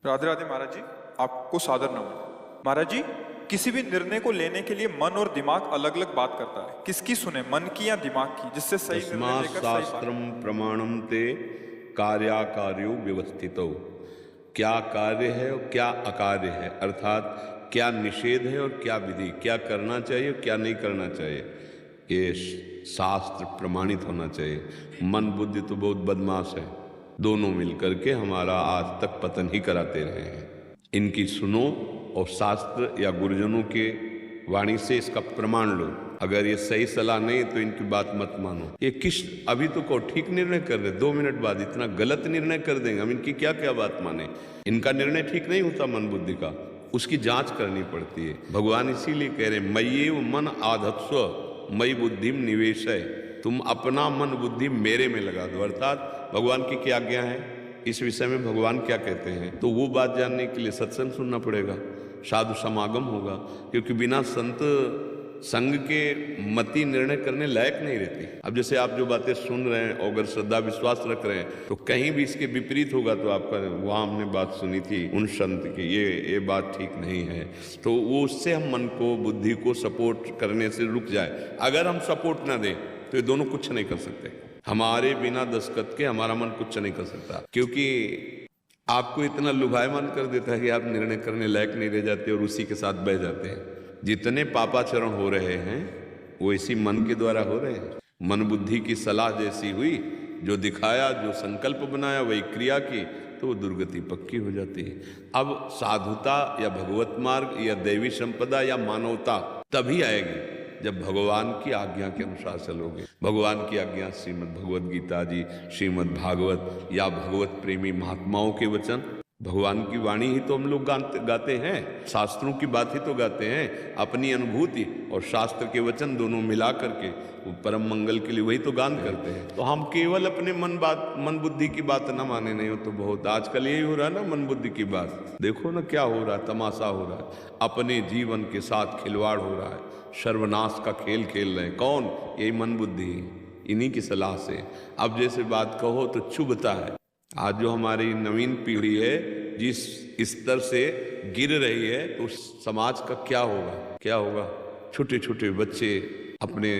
राधे राधे महाराज जी, आपको सादर नमन। महाराज जी, किसी भी निर्णय को लेने के लिए मन और दिमाग अलग अलग बात करता है। किसकी सुने, मन की या दिमाग की, जिससे सही निर्णय लेकर सही शास्त्रम प्रमाणम ते कार्याकार्यो व्यवस्थितो। क्या कार्य है और क्या अकार्य है, अर्थात क्या निषेध है और क्या विधि, क्या करना चाहिए और क्या नहीं करना चाहिए, ये शास्त्र प्रमाणित होना चाहिए। मन बुद्धि तो बहुत बदमाश है, दोनों मिलकर के हमारा आज तक पतन ही कराते रहे हैं। इनकी सुनो और शास्त्र या गुरुजनों के वाणी से इसका प्रमाण लो। अगर ये सही सलाह नहीं तो इनकी बात मत मानो। ये किस अभी तो को ठीक निर्णय कर रहे, 2 मिनट बाद इतना गलत निर्णय कर देंगे, हम इनकी क्या क्या बात माने। इनका निर्णय ठीक नहीं होता मन बुद्धि का, उसकी जांच करनी पड़ती है। भगवान इसीलिए कह रहे मय्येव मन आधत्स्व मयि बुद्धिम निवेशय, तुम अपना मन बुद्धि मेरे में लगा दो। अर्थात भगवान की क्या आज्ञा है, इस विषय में भगवान क्या कहते हैं, तो वो बात जानने के लिए सत्संग सुनना पड़ेगा, साधु समागम होगा। क्योंकि बिना संत संग के मति निर्णय करने लायक नहीं रहती। अब जैसे आप जो बातें सुन रहे हैं और अगर श्रद्धा विश्वास रख रहे हैं तो कहीं भी इसके विपरीत होगा तो आपका वहाँ हमने बात सुनी थी उन संत की, ये बात ठीक नहीं है, तो वो उससे हम मन को बुद्धि को सपोर्ट करने से रुक जाए। अगर हम सपोर्ट ना दें तो ये दोनों कुछ नहीं कर सकते। हमारे बिना दस्तखत के हमारा मन कुछ नहीं कर सकता, क्योंकि आपको इतना लुभायमान कर देता है कि आप निर्णय करने लायक नहीं रह जाते और उसी के साथ बह जाते हैं। जितने पापाचरण हो रहे हैं वो इसी मन के द्वारा हो रहे हैं। मन बुद्धि की सलाह जैसी हुई, जो दिखाया, जो संकल्प बनाया, वही क्रिया की, तो वो दुर्गति पक्की हो जाती है। अब साधुता या भगवत मार्ग या दैवी संपदा या मानवता तभी आएगी जब भगवान की आज्ञा के अनुसार चलोगे। भगवान की आज्ञा श्रीमद् भगवत गीता जी, श्रीमद् भागवत या भगवत प्रेमी महात्माओं के वचन, भगवान की वाणी ही तो हम लोग गाते हैं, शास्त्रों की बात ही तो गाते हैं, अपनी अनुभूति और शास्त्र के वचन दोनों मिला करके वो परम मंगल के लिए वही तो गान करते हैं। तो हम केवल अपने मन बुद्धि की बात ना माने, नहीं हो तो बहुत आजकल यही हो रहा है ना, मन बुद्धि की बात। देखो ना क्या हो रहा है, तमाशा हो रहा है, अपने जीवन के साथ खिलवाड़ हो रहा है, सर्वनाश का खेल खेल रहे हैं। कौन? यही मन बुद्धि, इन्हीं की सलाह से। अब जैसे बात कहो तो चुभता है। आज जो हमारी नवीन पीढ़ी है जिस स्तर से गिर रही है, तो समाज का क्या होगा, क्या होगा। छोटे छोटे बच्चे अपने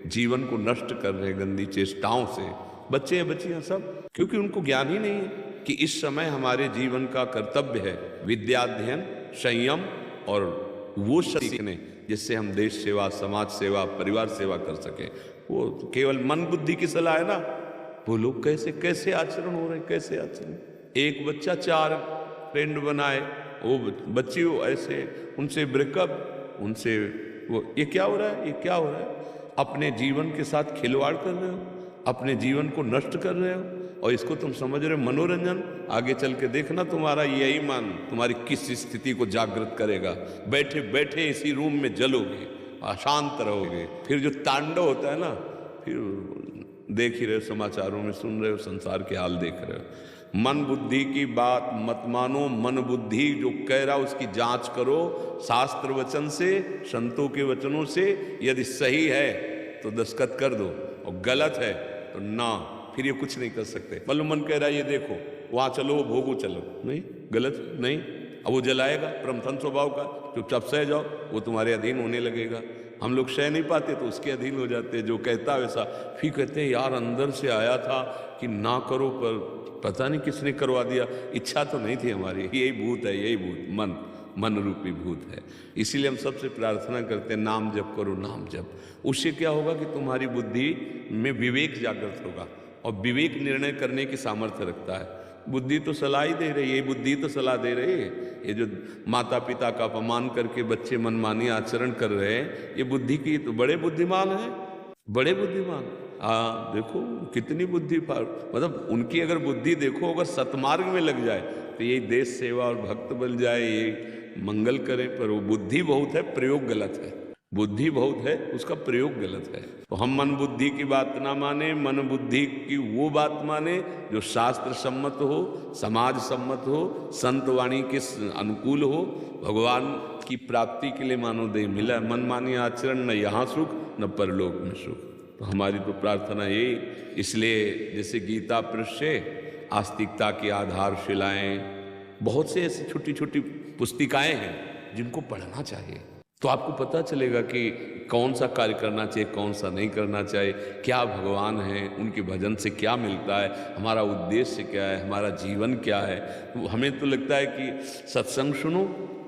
जीवन को नष्ट कर रहे हैं गंदी चेष्टाओं से, बच्चे हैं बच्चियां सब, क्योंकि उनको ज्ञान ही नहीं है कि इस समय हमारे जीवन का कर्तव्य है विद्याध्ययन, संयम और वो सीखने जिससे हम देश सेवा, समाज सेवा, परिवार सेवा कर सके। वो केवल मन बुद्धि की सलाह है ना। वो लोग कैसे कैसे आचरण हो रहे हैं, कैसे आचरण। एक बच्चा 4 फ्रेंड बनाए, वो बच्ची वो ऐसे, उनसे ब्रेकअप, उनसे वो, ये क्या हो रहा है, ये क्या हो रहा है। अपने जीवन के साथ खिलवाड़ कर रहे हो, अपने जीवन को नष्ट कर रहे हो, और इसको तुम समझ रहे हो मनोरंजन। आगे चल के देखना तुम्हारा यही मन तुम्हारी किस स्थिति को जागृत करेगा। बैठे बैठे इसी रूम में जलोगे, अशांत रहोगे। फिर जो तांडव होता है ना, फिर देख ही रहे हो, समाचारों में सुन रहे हो, संसार के हाल देख रहे हो। मन बुद्धि की बात मत मानो। मन बुद्धि जो कह रहा उसकी जांच करो, शास्त्र वचन से, संतों के वचनों से। यदि सही है तो दस्तखत कर दो और गलत है तो ना, फिर ये कुछ नहीं कर सकते। मतलब मन कह रहा है ये देखो, वहां चलो, भोगो, चलो, नहीं, गलत नहीं। अब वो जलाएगा, प्रमथन स्वभाव का, चुपचाप सह जाओ, वो तुम्हारे अधीन होने लगेगा। हम लोग सह नहीं पाते तो उसके अधीन हो जाते हैं, जो कहता है वैसा। फिर कहते हैं यार अंदर से आया था कि ना करो, पर पता नहीं किसने करवा दिया, इच्छा तो नहीं थी हमारी। यही भूत है, यही भूत मन रूपी भूत है। इसीलिए हम सबसे प्रार्थना करते हैं नाम जप करो, नाम जप। उससे क्या होगा कि तुम्हारी बुद्धि में विवेक जागृत होगा, और विवेक निर्णय करने की सामर्थ्य रखता है। बुद्धि तो सलाह ही दे रही है, बुद्धि तो सलाह दे रही है। ये जो माता पिता का अपमान करके बच्चे मनमानी आचरण कर रहे हैं, ये बुद्धि की तो बड़े बुद्धिमान हैं, बड़े बुद्धिमान। देखो कितनी बुद्धि, मतलब उनकी अगर बुद्धि देखो, अगर सतमार्ग में लग जाए तो ये देश सेवा और भक्त बन जाए, ये मंगल करें। पर वो बुद्धि बहुत है, प्रयोग गलत है। बुद्धि बहुत है, उसका प्रयोग गलत है। तो हम मन बुद्धि की बात ना माने, मन बुद्धि की वो बात माने जो शास्त्र सम्मत हो, समाज सम्मत हो, संत वाणी के अनुकूल हो, भगवान की प्राप्ति के लिए मानो देह मिला। मन मानी आचरण, न यहाँ सुख न परलोक में सुख। तो हमारी तो प्रार्थना यही, इसलिए जैसे गीता पृष्ठ से आस्तिकता की आधारशिलाएं बहुत से ऐसी छोटी छोटी पुस्तिकाएं हैं जिनको पढ़ना चाहिए, तो आपको पता चलेगा कि कौन सा कार्य करना चाहिए, कौन सा नहीं करना चाहिए, क्या भगवान है, उनके भजन से क्या मिलता है, हमारा उद्देश्य क्या है, हमारा जीवन क्या है। तो हमें तो लगता है कि सत्संग सुनो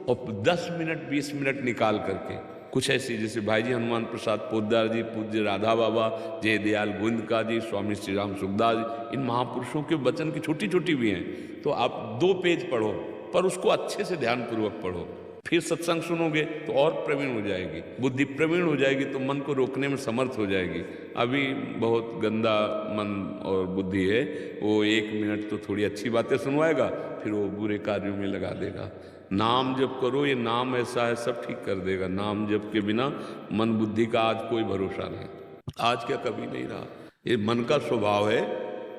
और 10 मिनट 20 मिनट निकाल करके कुछ ऐसी, जैसे भाई जी हनुमान प्रसाद पोद्दार जी, पूज्य राधा बाबा, जय दयाल गोविंदका जी, स्वामी श्री राम सुखदास जी, इन महापुरुषों के वचन की छोटी छोटी भी हैं, तो आप 2 पेज पढ़ो, पर उसको अच्छे से ध्यानपूर्वक पढ़ो। फिर सत्संग सुनोगे तो और प्रवीण हो जाएगी, बुद्धि प्रवीण हो जाएगी, तो मन को रोकने में समर्थ हो जाएगी। अभी बहुत गंदा मन और बुद्धि है, वो 1 मिनट तो थोड़ी अच्छी बातें सुनवाएगा, फिर वो बुरे कार्यों में लगा देगा। नाम जप करो, ये नाम ऐसा है सब ठीक कर देगा। नाम जप के बिना मन बुद्धि का आज कोई भरोसा नहीं, आज क्या कभी नहीं रहा। ये मन का स्वभाव है,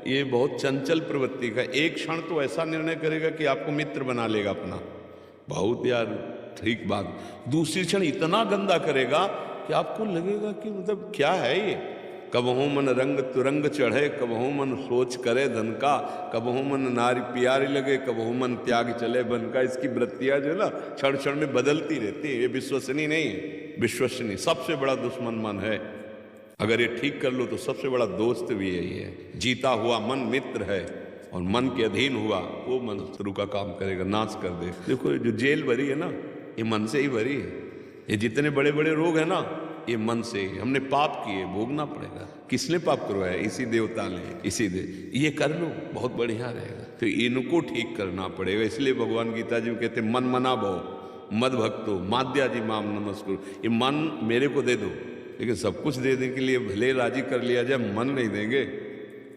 ये बहुत चंचल प्रवृत्ति का। एक क्षण तो ऐसा निर्णय करेगा कि आपको मित्र बना लेगा अपना, बहुत यार ठीक बात। दूसरी क्षण इतना गंदा करेगा कि आपको लगेगा कि मतलब क्या है ये। कबहू मन रंग तुरंग चढ़े, कबहू मन सोच करे धन का, कबहू मन नारी प्यारी लगे, कबहू मन त्याग चले बन का। इसकी वृत्तियां जो है ना क्षण क्षण में बदलती रहती है। ये विश्वसनीय नहीं है, विश्वसनीय सबसे बड़ा दुश्मन मन है। अगर ये ठीक कर लो तो सबसे बड़ा दोस्त भी यही है। जीता हुआ मन मित्र है, और मन के अधीन हुआ वो मन शत्रु का काम करेगा, नाश कर दे। देखो जो जेल भरी है ना, ये मन से ही भरी है। ये जितने बड़े बड़े रोग है ना, ये मन से ही। हमने पाप किए, भोगना पड़ेगा। किसने पाप करवाया? इसी देवता ने, इसी ये कर लो, बहुत बढ़िया रहेगा। तो इनको ठीक करना पड़ेगा। इसलिए भगवान गीता जी कहते मन मना भव मद भक्तो माद्या जी माम नमस्कुरु। ये मन मेरे को दे दो, लेकिन सब कुछ देने के लिए भले राजी कर लिया जाए, मन नहीं देंगे।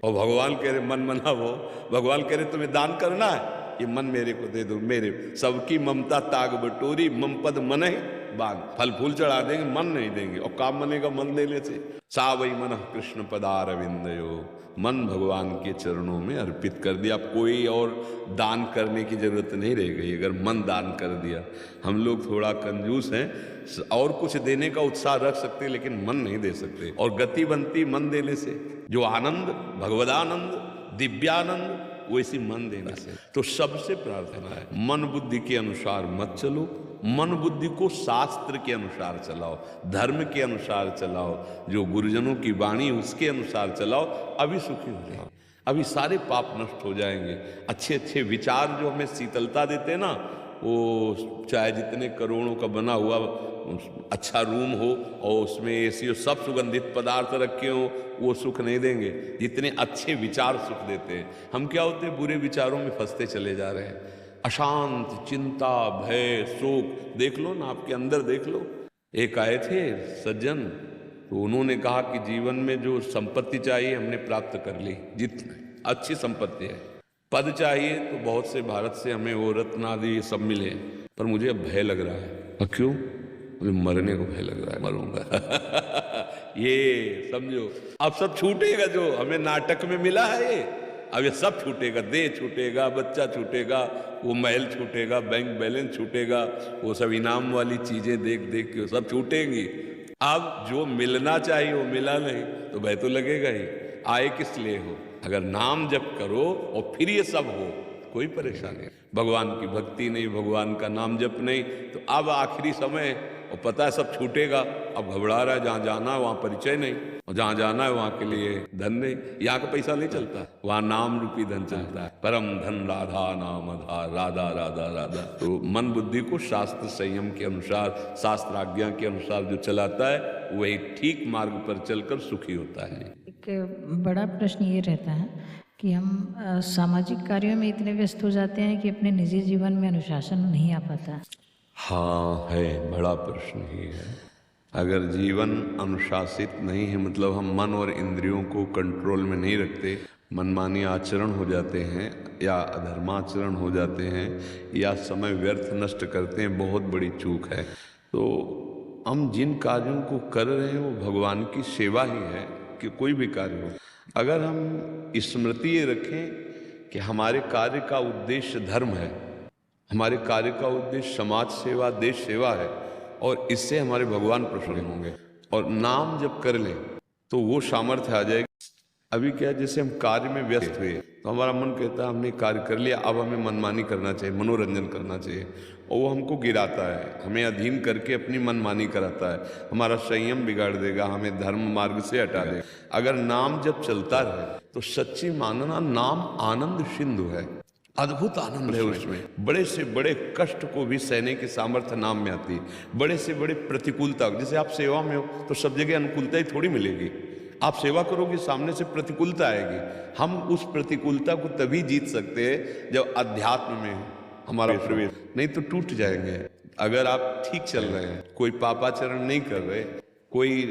और भगवान कह रहे मन मना वो, भगवान कह रहे तुम्हें दान करना है, ये मन मेरे को दे दो। मेरे सबकी ममता ताग बटोरी, मम पद मन है बान। फल फूल चढ़ा देंगे, मन नहीं देंगे। और काम बनेगा मन देने से। सा वही मन कृष्ण पदारविंदयो, मन भगवान के चरणों में अर्पित कर दिया। अब कोई और दान करने की जरूरत नहीं रह गई अगर मन दान कर दिया। हम लोग थोड़ा कंजूस हैं, और कुछ देने का उत्साह रख सकते, लेकिन मन नहीं दे सकते। और गति बनती मन देने से। जो आनंद, भगवदानंद, दिव्यानंद, वो इसी मन देने से। तो सबसे प्रार्थना है मन बुद्धि के अनुसार मत चलो, मन बुद्धि को शास्त्र के अनुसार चलाओ, धर्म के अनुसार चलाओ, जो गुरुजनों की वाणी उसके अनुसार चलाओ। अभी सुखी हो जाओ, अभी सारे पाप नष्ट हो जाएंगे। अच्छे अच्छे विचार जो हमें शीतलता देते हैं ना, वो चाहे जितने करोड़ों का बना हुआ अच्छा रूम हो और उसमें एसी हो, सब सुगंधित पदार्थ रखे हो, वो सुख नहीं देंगे जितने अच्छे विचार सुख देते हैं। हम क्या होते हैं, बुरे विचारों में फंसते चले जा रहे हैं। अशांत, चिंता, भय, शोक देख लो ना, आपके अंदर देख लो। एक आए थे सज्जन, तो उन्होंने कहा कि जीवन में जो संपत्ति चाहिए हमने प्राप्त कर ली, जितनी अच्छी संपत्ति है। पद चाहिए तो बहुत से भारत से हमें वो रत्न आदि सब मिले, पर मुझे अब भय लग रहा है। क्यों? मुझे मरने को भय लग रहा है, मरूंगा। ये समझो, अब सब छूटेगा जो हमें नाटक में मिला है। ये अब ये सब छूटेगा, देह छूटेगा, बच्चा छूटेगा, वो महल छूटेगा, बैंक बैलेंस छूटेगा, वो सब इनाम वाली चीजें देख देख के सब छूटेंगी। अब जो मिलना चाहिए वो मिला नहीं, तो भय तो लगेगा ही। आए किस लिए हो? अगर नाम जप करो और फिर ये सब हो, कोई परेशानी। भगवान की भक्ति नहीं, भगवान का नाम जप नहीं, तो अब आखिरी समय और पता है सब छूटेगा। अब घबरा रहा है, जहाँ जाना है वहाँ परिचय नहीं, और जहाँ जाना है वहाँ के लिए धन नहीं। यहाँ का पैसा नहीं चलता, वहाँ नाम रूपी धन चलता है। परम धन राधा नाम आधार, राधा राधा राधा। तो मन बुद्धि को शास्त्र संयम के अनुसार, शास्त्र आज्ञा के अनुसार जो चलाता है, वही ठीक मार्ग पर चलकर सुखी होता है। एक बड़ा प्रश्न ये रहता है कि हम सामाजिक कार्यों में इतने व्यस्त हो जाते हैं कि अपने निजी जीवन में अनुशासन नहीं आ पाता। हाँ है, बड़ा प्रश्न ही है। अगर जीवन अनुशासित नहीं है, मतलब हम मन और इंद्रियों को कंट्रोल में नहीं रखते, मनमानी आचरण हो जाते हैं या अधर्माचरण हो जाते हैं या समय व्यर्थ नष्ट करते हैं, बहुत बड़ी चूक है। तो हम जिन कार्यों को कर रहे हैं वो भगवान की सेवा ही है, कि कोई भी कार्य हो। अगर हम स्मृति ये रखें कि हमारे कार्य का उद्देश्य धर्म है, हमारे कार्य का उद्देश्य समाज सेवा, देश सेवा है, और इससे हमारे भगवान प्रसन्न होंगे, और नाम जब कर लें तो वो सामर्थ्य आ जाएगी। अभी क्या है, जैसे हम कार्य में व्यस्त हुए तो हमारा मन कहता है हमने कार्य कर लिया, अब हमें मनमानी करना चाहिए, मनोरंजन करना चाहिए, और वो हमको गिराता है, हमें अधीन करके अपनी मनमानी कराता है, हमारा संयम बिगाड़ देगा, हमें धर्म मार्ग से हटा देगा। अगर नाम जब चलता रहे तो सच्ची मानना नाम आनंद सिंधु है, अद्भुत आनंद है उसमें। बड़े से बड़े कष्ट को भी सहने की सामर्थ्य नाम में आती है। बड़े से बड़े प्रतिकूलता, जैसे आप सेवा में हो तो सब जगह अनुकूलता ही थोड़ी मिलेगी, आप सेवा करोगे सामने से प्रतिकूलता आएगी। हम उस प्रतिकूलता को तभी जीत सकते हैं जब अध्यात्म में हमारा प्रवेश, नहीं तो टूट जाएंगे। अगर आप ठीक चल रहे हैं, कोई पापाचरण नहीं कर रहे, कोई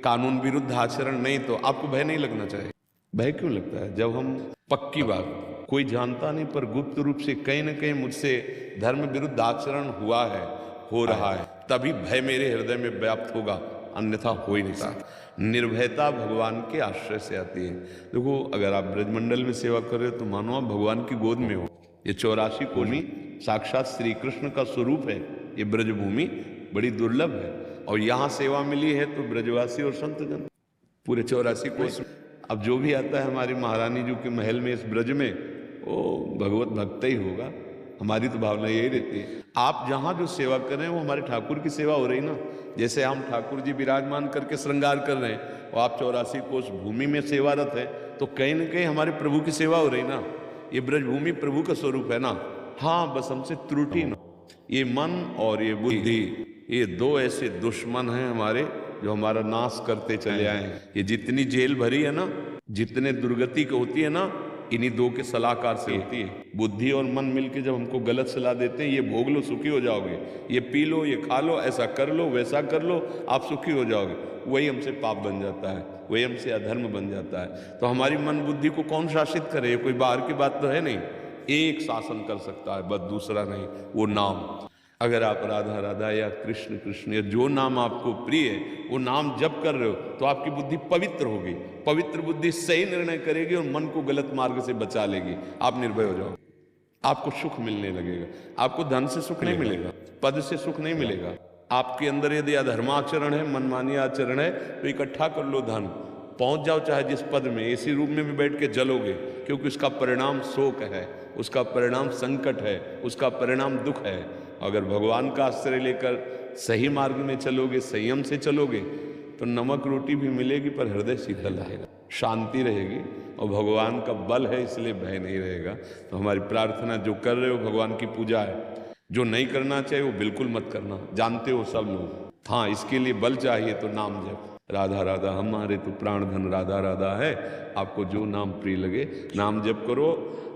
कानून विरुद्ध आचरण नहीं, तो आपको भय नहीं लगना चाहिए। भय क्यों लगता है? जब हम पक्की बात, कोई जानता नहीं पर गुप्त रूप से कहीं ना कहीं मुझसे धर्म विरुद्ध आचरण हुआ है, हो रहा है, तभी भय मेरे हृदय में व्याप्त होगा, अन्यथा हो ही नहीं सकता। निर्भयता भगवान के आश्रय से आती है। देखो, अगर आप ब्रजमंडल में सेवा कर रहे हो तो मानो आप भगवान की गोद में हो। ये 84 कोनी साक्षात श्री कृष्ण का स्वरूप है। ये ब्रजभूमि बड़ी दुर्लभ है, और यहाँ सेवा मिली है तो ब्रजवासी और संतजन पूरे 84 कोस। अब जो भी आता है हमारी महारानी जी के महल में, इस ब्रज में, वो भगवत भक्त ही होगा। हमारी तो भावना यही रहती है। आप जहाँ जो सेवा कर रहे हैं वो हमारे ठाकुर की सेवा हो रही ना। जैसे हम ठाकुर जी विराजमान करके श्रृंगार कर रहे हैं और आप 84 कोस भूमि में सेवारत है, तो कहीं ना कहीं हमारे प्रभु की सेवा हो रही ना। ये ब्रजभूमि प्रभु का स्वरूप है ना। हाँ, बस हमसे त्रुटि ना। ये मन और ये बुद्धि, ये दो ऐसे दुश्मन हैं हमारे जो हमारा नाश करते चले आए हैं। ये जितनी जेल भरी है ना, जितने दुर्गति की होती है ना, इन्हीं दो के सलाहकार से होती है। बुद्धि और मन मिलके जब हमको गलत सलाह देते हैं, ये भोग लो सुखी हो जाओगे, ये पी लो, ये खा लो, ऐसा कर लो, वैसा कर लो, आप सुखी हो जाओगे, वही हमसे पाप बन जाता है, वही हमसे अधर्म बन जाता है। तो हमारी मन बुद्धि को कौन शासित करे? कोई बाहर की बात तो है नहीं। एक शासन कर सकता है, बस, दूसरा नहीं, वो नाम। अगर आप राधा राधा या कृष्ण कृष्ण या जो नाम आपको प्रिय है वो नाम जप कर रहे हो तो आपकी बुद्धि पवित्र होगी। पवित्र बुद्धि सही निर्णय करेगी और मन को गलत मार्ग से बचा लेगी। आप निर्भय हो जाओगे, आपको सुख मिलने लगेगा। आपको धन से सुख नहीं मिलेगा, पद से सुख नहीं मिलेगा। आपके अंदर यदि अधर्माचरण है, मनमानी आचरण है, तो इकट्ठा कर लो धन, पहुंच जाओ चाहे जिस पद में, इसी रूप में भी बैठ के जलोगे, क्योंकि उसका परिणाम शोक है, उसका परिणाम संकट है, उसका परिणाम दुख है। अगर भगवान का आश्रय लेकर सही मार्ग में चलोगे, संयम से चलोगे, तो नमक रोटी भी मिलेगी पर हृदय शीतल रहेगा, शांति रहेगी, और भगवान का बल है इसलिए भय नहीं रहेगा। तो हमारी प्रार्थना, जो कर रहे हो भगवान की पूजा है, जो नहीं करना चाहिए वो बिल्कुल मत करना, जानते हो सब लोग। हाँ, इसके लिए बल चाहिए तो नाम जप, राधा राधा हमारे तो प्राण धन राधा राधा है। आपको जो नाम प्रिय लगे नाम जप करो।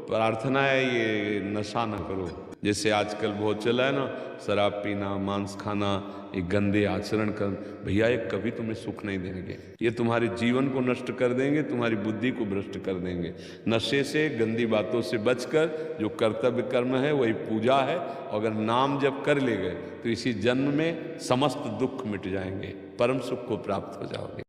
प्रार्थना है ये नशा ना करो, जैसे आजकल बहुत चला है ना, शराब पीना, मांस खाना, ये गंदे आचरण कर, भैया ये कभी तुम्हें सुख नहीं देंगे। ये तुम्हारे जीवन को नष्ट कर देंगे, तुम्हारी बुद्धि को भ्रष्ट कर देंगे। नशे से, गंदी बातों से बचकर जो कर्तव्य कर्म है वही पूजा है। अगर नाम जब कर ले गए तो इसी जन्म में समस्त दुख मिट जाएंगे, परम सुख को प्राप्त हो जाओगे।